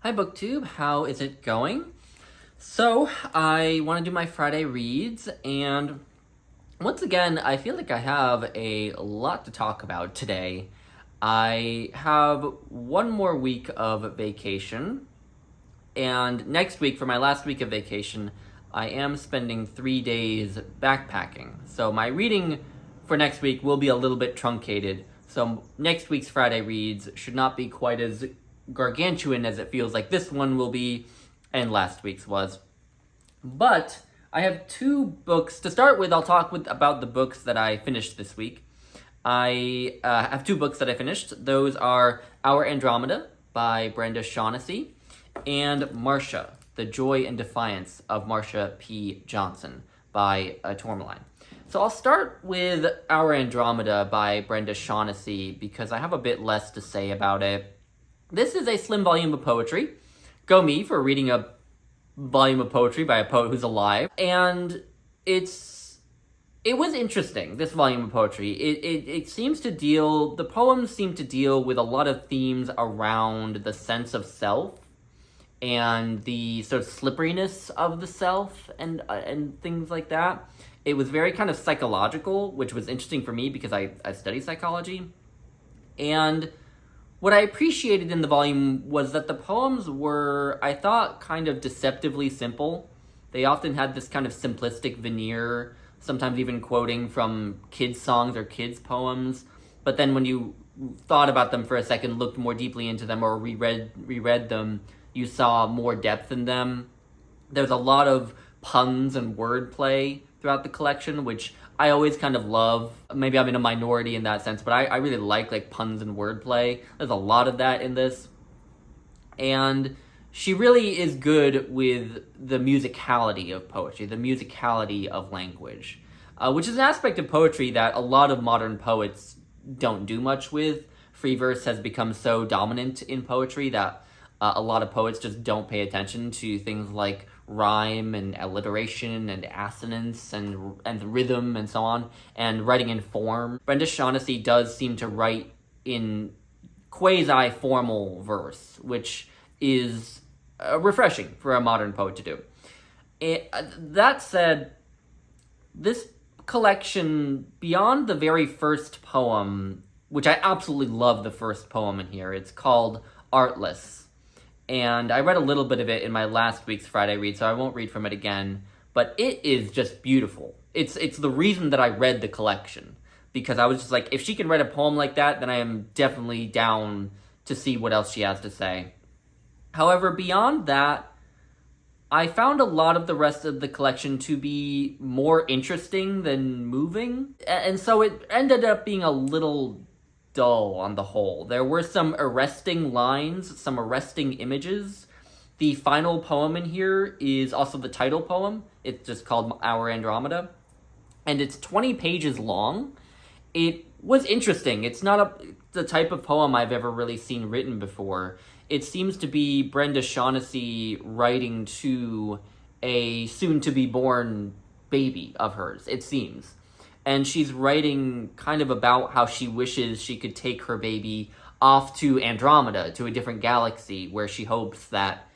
Hi BookTube, how is it going? So, I want to do my Friday reads, and once again, I feel like I have a lot to talk about today. I have one more week of vacation, and next week, for my last week of vacation, I am spending 3 days backpacking. So my reading for next week will be a little bit truncated, so next week's Friday reads should not be quite as gargantuan as it feels like this one will be and last week's was. But I have two books. To start with, I'll talk about the books that I finished this week. I have two books that I finished. Those are Our Andromeda by Brenda Shaughnessy and Marsha, The Joy and Defiance of Marsha P. Johnson by Tourmaline. So I'll start with Our Andromeda by Brenda Shaughnessy because I have a bit less to say about it. This is a slim volume of poetry. Go me for reading a volume of poetry by a poet who's alive. And it was interesting, this volume of poetry. It seems to deal, the poems seem to deal with a lot of themes around the sense of self and the sort of slipperiness of the self and things like that. It was very kind of psychological, which was interesting for me because I study psychology. And what I appreciated in the volume was that the poems were, I thought, kind of deceptively simple. They often had this kind of simplistic veneer, sometimes even quoting from kids' songs or kids' poems. But then when you thought about them for a second, looked more deeply into them, or reread them, you saw more depth in them. There's a lot of puns and wordplay throughout the collection, which I always kind of love. Maybe I'm in a minority in that sense, but I really like puns and wordplay. There's a lot of that in this. And she really is good with the musicality of poetry, the musicality of language, which is an aspect of poetry that a lot of modern poets don't do much with. Free verse has become so dominant in poetry that a lot of poets just don't pay attention to things like rhyme and alliteration and assonance and rhythm and so on, and writing in form. Brenda Shaughnessy does seem to write in quasi-formal verse, which is refreshing for a modern poet to do. That said, this collection, beyond the very first poem, which I absolutely love the first poem in here, it's called Artless. And I read a little bit of it in my last week's Friday read, so I won't read from it again. But it is just beautiful. It's the reason that I read the collection. Because I was just like, if she can write a poem like that, then I am definitely down to see what else she has to say. However, beyond that, I found a lot of the rest of the collection to be more interesting than moving. And so it ended up being a little dull on the whole. There were some arresting lines, some arresting images. The final poem in here is also the title poem. It's just called Our Andromeda. And it's 20 pages long. It was interesting. It's not the type of poem I've ever really seen written before. It seems to be Brenda Shaughnessy writing to a soon-to-be-born baby of hers, it seems. And she's writing kind of about how she wishes she could take her baby off to Andromeda, to a different galaxy, where she hopes that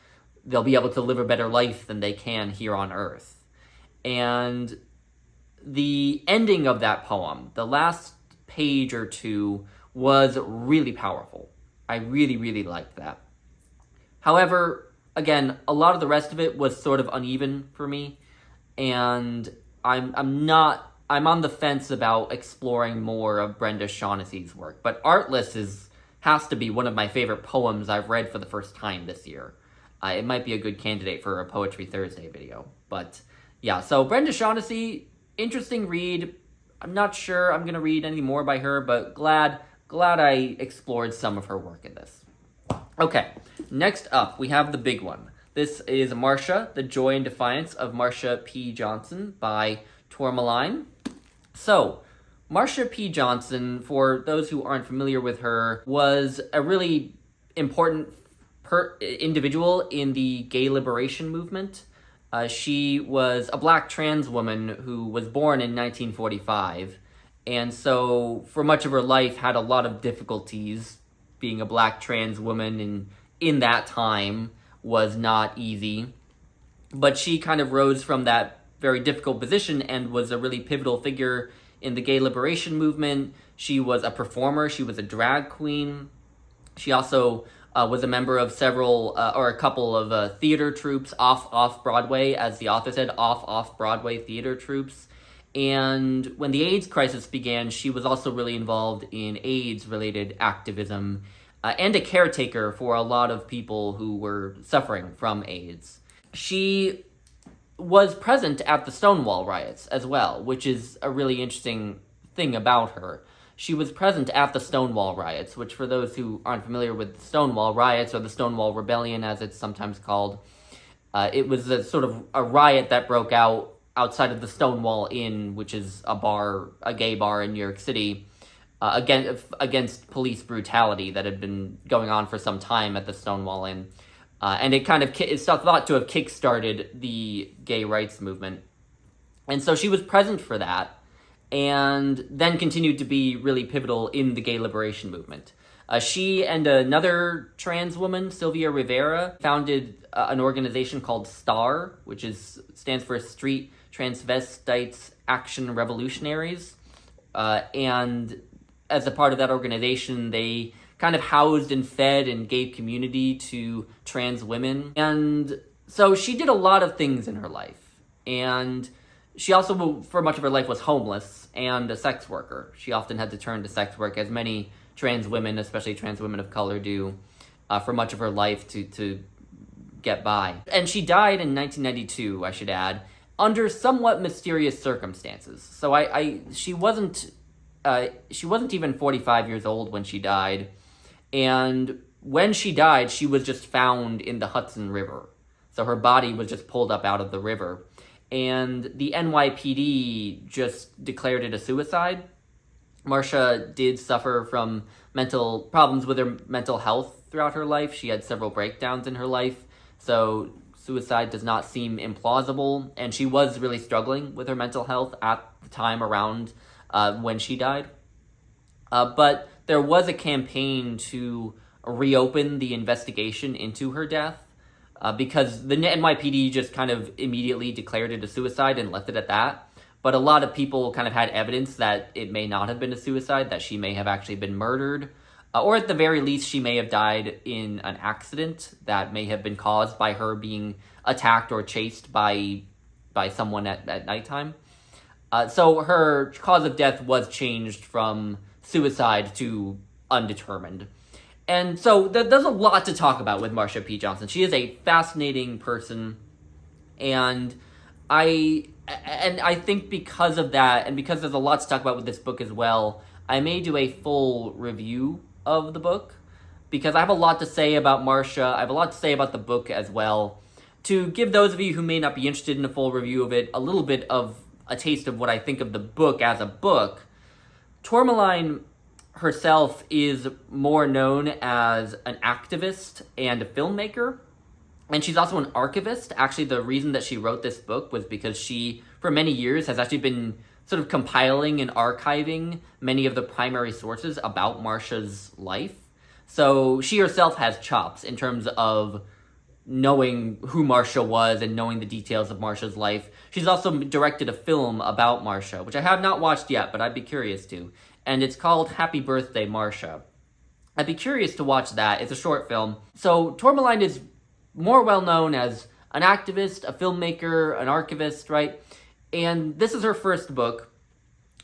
they'll be able to live a better life than they can here on Earth. And the ending of that poem, the last page or two, was really powerful. I really, really liked that. However, again, a lot of the rest of it was sort of uneven for me, and I'm on the fence about exploring more of Brenda Shaughnessy's work, but Artless has to be one of my favorite poems I've read for the first time this year. It might be a good candidate for a Poetry Thursday video, but yeah, so Brenda Shaughnessy, interesting read. I'm not sure I'm going to read any more by her, but glad I explored some of her work in this. Okay, next up, we have the big one. This is Marsha, The Joy and Defiance of Marsha P. Johnson by Tourmaline. So, Marsha P. Johnson, for those who aren't familiar with her, was a really important individual in the gay liberation movement. She was a black trans woman who was born in 1945, and so for much of her life had a lot of difficulties being a black trans woman in that time was not easy. But she kind of rose from that very difficult position and was a really pivotal figure in the gay liberation movement. She was a performer. She was a drag queen. She also was a member of several, or a couple of theater troupes off Broadway, as the author said, off Broadway theater troupes. And when the AIDS crisis began, she was also really involved in AIDS-related activism and a caretaker for a lot of people who were suffering from AIDS. She was present at the Stonewall riots as well, which is a really interesting thing about her. She was present at the Stonewall riots, which for those who aren't familiar with the Stonewall riots, or the Stonewall Rebellion as it's sometimes called, it was a sort of a riot that broke out outside of the Stonewall Inn, which is a gay bar in New York City, against police brutality that had been going on for some time at the Stonewall Inn. And it's thought to have kickstarted the gay rights movement. And so she was present for that, and then continued to be really pivotal in the gay liberation movement. She and another trans woman, Sylvia Rivera, founded an organization called STAR, which stands for Street Transvestites Action Revolutionaries. And as a part of that organization, they kind of housed and fed and gave community to trans women. And so she did a lot of things in her life. And she also, for much of her life, was homeless and a sex worker. She often had to turn to sex work, as many trans women, especially trans women of color, do for much of her life to get by. And she died in 1992, I should add, under somewhat mysterious circumstances. So she wasn't even 45 years old when she died. And when she died, she was just found in the Hudson River. So her body was just pulled up out of the river. And the NYPD just declared it a suicide. Marsha did suffer from mental problems with her mental health throughout her life. She had several breakdowns in her life. So suicide does not seem implausible. And she was really struggling with her mental health at the time around when she died. But there was a campaign to reopen the investigation into her death because the NYPD just kind of immediately declared it a suicide and left it at that. But a lot of people kind of had evidence that it may not have been a suicide, that she may have actually been murdered, or at the very least she may have died in an accident that may have been caused by her being attacked or chased by someone at nighttime. So her cause of death was changed from suicide to undetermined. And so there's a lot to talk about with Marsha P. Johnson. She is a fascinating person, and I think because of that, and because there's a lot to talk about with this book as well, I may do a full review of the book, because I have a lot to say about Marsha. I have a lot to say about the book as well. To give those of you who may not be interested in a full review of it a little bit of a taste of what I think of the book as a book, Tourmaline herself is more known as an activist and a filmmaker, and she's also an archivist. Actually, the reason that she wrote this book was because she, for many years, has actually been sort of compiling and archiving many of the primary sources about Marsha's life. So she herself has chops in terms of knowing who Marsha was and knowing the details of Marsha's life. She's also directed a film about Marsha, which I have not watched yet, but I'd be curious to. And it's called Happy Birthday, Marsha. I'd be curious to watch that. It's a short film. So Tourmaline is more well known as an activist, a filmmaker, an archivist, right? And this is her first book.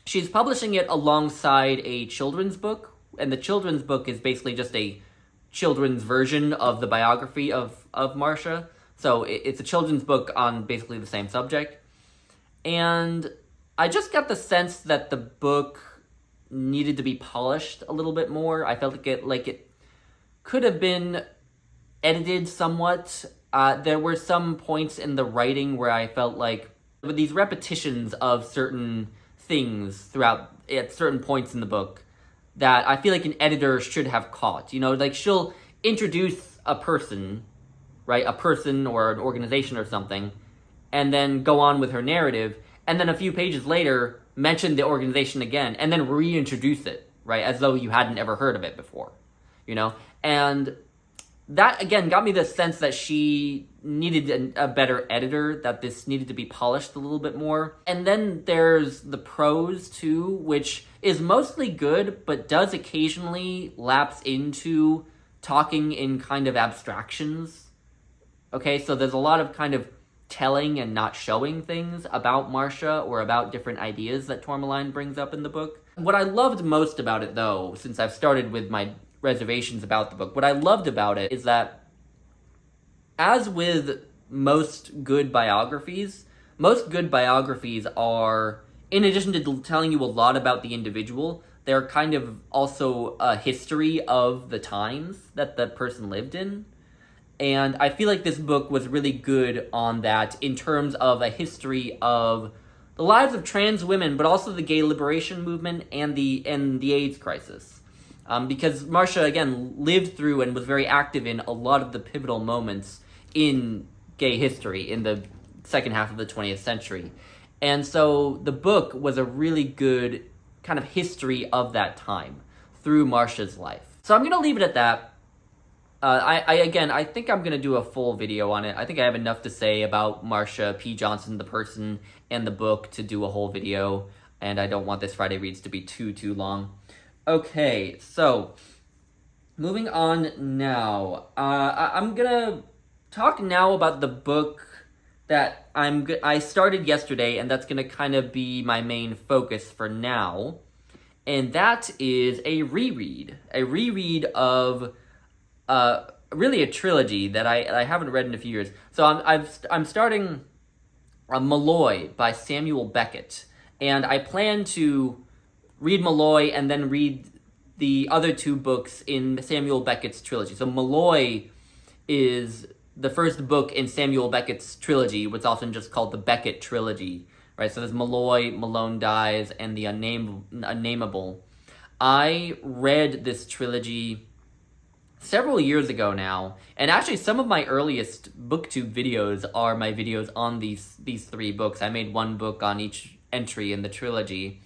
She's publishing it alongside a children's book, and the children's book is basically just a children's version of the biography of Marsha. So it's a children's book on basically the same subject. And I just got the sense that the book needed to be polished a little bit more. I felt like it could have been edited somewhat. There were some points in the writing where I felt like with these repetitions of certain things throughout at certain points in the book that I feel like an editor should have caught. You know, like she'll introduce a person, right? A person or an organization or something, and then go on with her narrative, and then a few pages later mention the organization again, and then reintroduce it, right? As though you hadn't ever heard of it before, you know? And that, again, got me the sense that she needed a better editor, that this needed to be polished a little bit more. And then there's the prose, too, which is mostly good, but does occasionally lapse into talking in kind of abstractions. Okay, so there's a lot of kind of telling and not showing things about Marsha or about different ideas that Tourmaline brings up in the book. What I loved most about it, though, since I've started with my reservations about the book, what I loved about it is that, as with most good biographies are, in addition to telling you a lot about the individual, they're kind of also a history of the times that the person lived in. And I feel like this book was really good on that in terms of a history of the lives of trans women, but also the gay liberation movement and the AIDS crisis. Because Marsha, again, lived through and was very active in a lot of the pivotal moments in gay history in the second half of the 20th century. And so the book was a really good kind of history of that time through Marsha's life. So I'm going to leave it at that. I think I'm going to do a full video on it. I think I have enough to say about Marsha P. Johnson, the person, and the book to do a whole video. And I don't want this Friday Reads to be too long. Okay, so moving on now. I'm gonna talk now about the book that I started yesterday, and that's gonna kind of be my main focus for now. And that is a reread of really a trilogy that I haven't read in a few years. So I'm starting Molloy by Samuel Beckett, and I plan to read Molloy and then read the other two books in Samuel Beckett's trilogy. So Molloy is the first book in Samuel Beckett's trilogy, what's often just called the Beckett trilogy, right? So there's Molloy, Malone Dies, and the Unnamable. I read this trilogy several years ago now, and actually some of my earliest booktube videos are my videos on these three books. I made one book on each entry in the trilogy.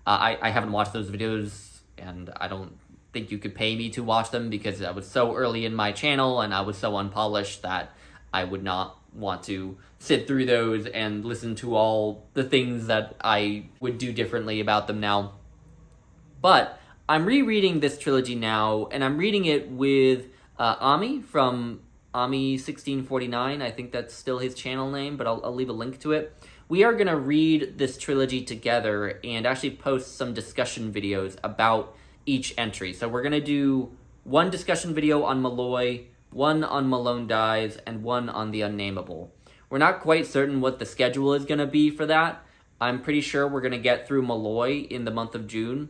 I haven't watched those videos, and I don't think you could pay me to watch them because I was so early in my channel and I was so unpolished that I would not want to sit through those and listen to all the things that I would do differently about them now. But I'm rereading this trilogy now, and I'm reading it with Ami from Ami1649. I think that's still his channel name, but I'll leave a link to it. We are going to read this trilogy together and actually post some discussion videos about each entry. So we're going to do one discussion video on Molloy, one on Malone Dies, and one on the Unnamable. We're not quite certain what the schedule is going to be for that. I'm pretty sure we're going to get through Molloy in the month of June.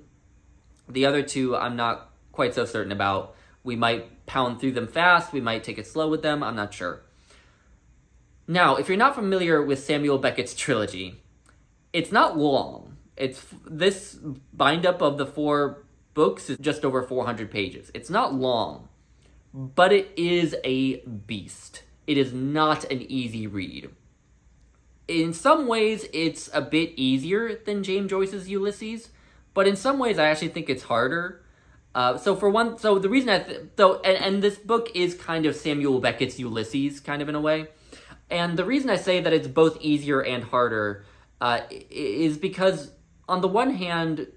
The other two I'm not quite so certain about. We might pound through them fast, we might take it slow with them, I'm not sure. Now, if you're not familiar with Samuel Beckett's trilogy, it's not long. This bind-up of the four books is just over 400 pages. It's not long, but it is a beast. It is not an easy read. In some ways, it's a bit easier than James Joyce's Ulysses, but in some ways, I actually think it's harder. So the reason and this book is kind of Samuel Beckett's Ulysses, kind of in a way. And the reason I say that it's both easier and harder is because, on the one hand,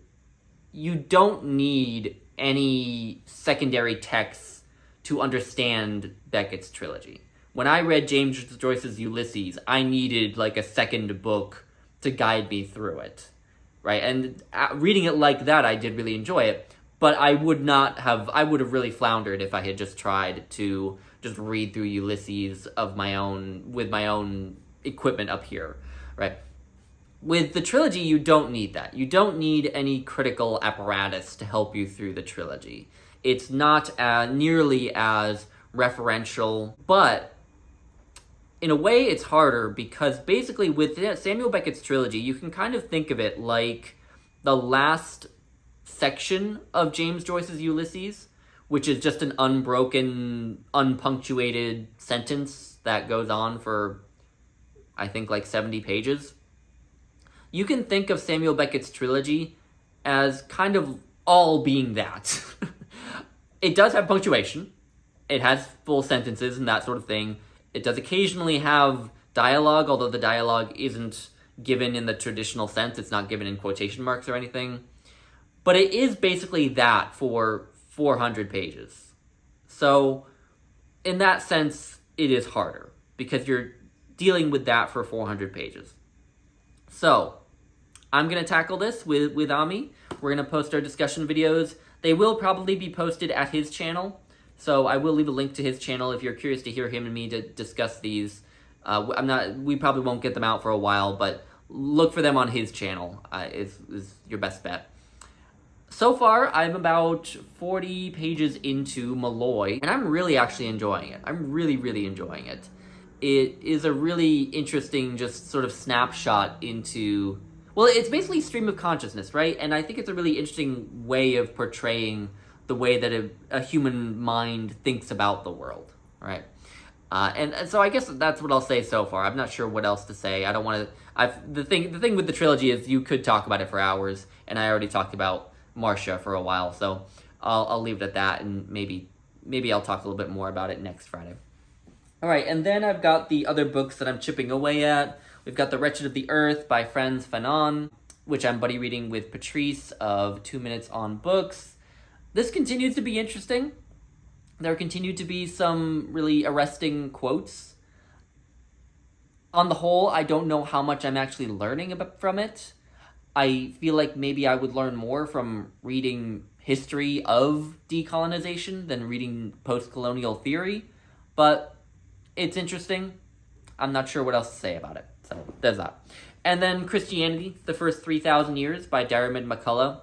you don't need any secondary texts to understand Beckett's trilogy. When I read James Joyce's Ulysses, I needed like a second book to guide me through it, right? And reading it like that, I did really enjoy it. But I would have really floundered if I had just tried to just read through Ulysses with my own equipment up here, right? With the trilogy, you don't need that. You don't need any critical apparatus to help you through the trilogy. It's not nearly as referential, but in a way it's harder because basically with Samuel Beckett's trilogy, you can kind of think of it like the last section of James Joyce's Ulysses, which is just an unbroken, unpunctuated sentence that goes on for, I think, like 70 pages. You can think of Samuel Beckett's trilogy as kind of all being that. It does have punctuation, it has full sentences and that sort of thing. It does occasionally have dialogue, although the dialogue isn't given in the traditional sense. It's not given in quotation marks or anything. But it is basically that for 400 pages. So, in that sense, it is harder, because you're dealing with that for 400 pages. So, I'm going to tackle this with Ami. We're going to post our discussion videos. They will probably be posted at his channel, so I will leave a link to his channel if you're curious to hear him and me to discuss these. We probably won't get them out for a while, but look for them on his channel, is your best bet. So far, I'm about 40 pages into Molloy, and I'm really actually enjoying it. I'm really, really enjoying it. It is a really interesting just sort of snapshot into... Well, it's basically stream of consciousness, right? And I think it's a really interesting way of portraying the way that a human mind thinks about the world, right? And so I guess that's what I'll say so far. I'm not sure what else to say. I don't want to... The thing with the trilogy is you could talk about it for hours, and I already talked about Marsha for a while, so I'll leave it at that, and maybe I'll talk a little bit more about it next Friday. All right, and then I've got the other books that I'm chipping away at. We've got The Wretched of the Earth by Frantz Fanon, which I'm buddy reading with Patrice of 2 Minutes on Books. This continues to be interesting. There continue to be some really arresting quotes. On the whole, I don't know how much I'm actually learning from it. I feel like maybe I would learn more from reading history of decolonization than reading post-colonial theory, but it's interesting. I'm not sure what else to say about it, so there's that. And then Christianity, the First 3,000 Years by Diarmaid MacCulloch,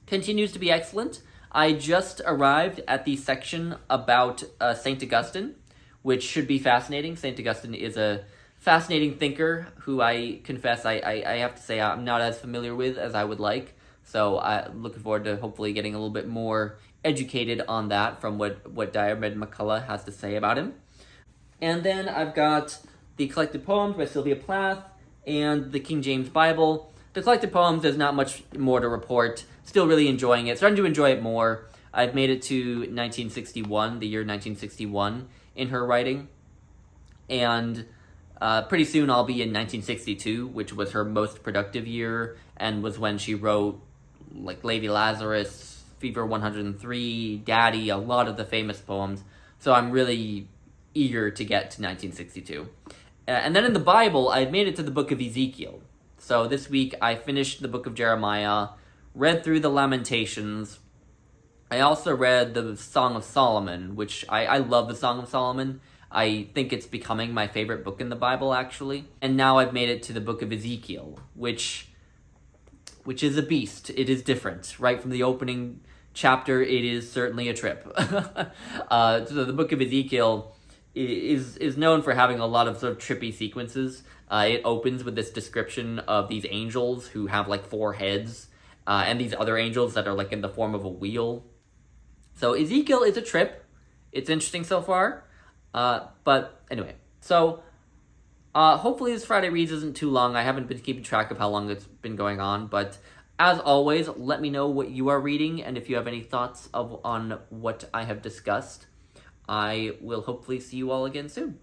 continues to be excellent. I just arrived at the section about St. Augustine, which should be fascinating. St. Augustine is a fascinating thinker who I confess I have to say I'm not as familiar with as I would like. So I'm looking forward to hopefully getting a little bit more educated on that from what Diarmaid MacCulloch has to say about him. And then I've got the Collected Poems by Sylvia Plath and the King James Bible. The Collected Poems, there's not much more to report. Still really enjoying it. Starting to enjoy it more. I've made it to 1961, the year 1961, in her writing. And pretty soon I'll be in 1962, which was her most productive year, and was when she wrote like Lady Lazarus, Fever 103, Daddy, a lot of the famous poems. So I'm really eager to get to 1962. And then in the Bible, I've made it to the book of Ezekiel. So this week I finished the book of Jeremiah, read through the Lamentations. I also read the Song of Solomon, which I love the Song of Solomon. I think it's becoming my favorite book in the Bible, actually. And now I've made it to the book of Ezekiel, which is a beast. It is different. Right from the opening chapter, it is certainly a trip. So the book of Ezekiel is known for having a lot of sort of trippy sequences. It opens with this description of these angels who have like 4 heads, and these other angels that are like in the form of a wheel. So Ezekiel is a trip. It's interesting so far. But anyway, so hopefully this Friday Reads isn't too long. I haven't been keeping track of how long it's been going on, but as always, let me know what you are reading, and if you have any thoughts on what I have discussed. I will hopefully see you all again soon.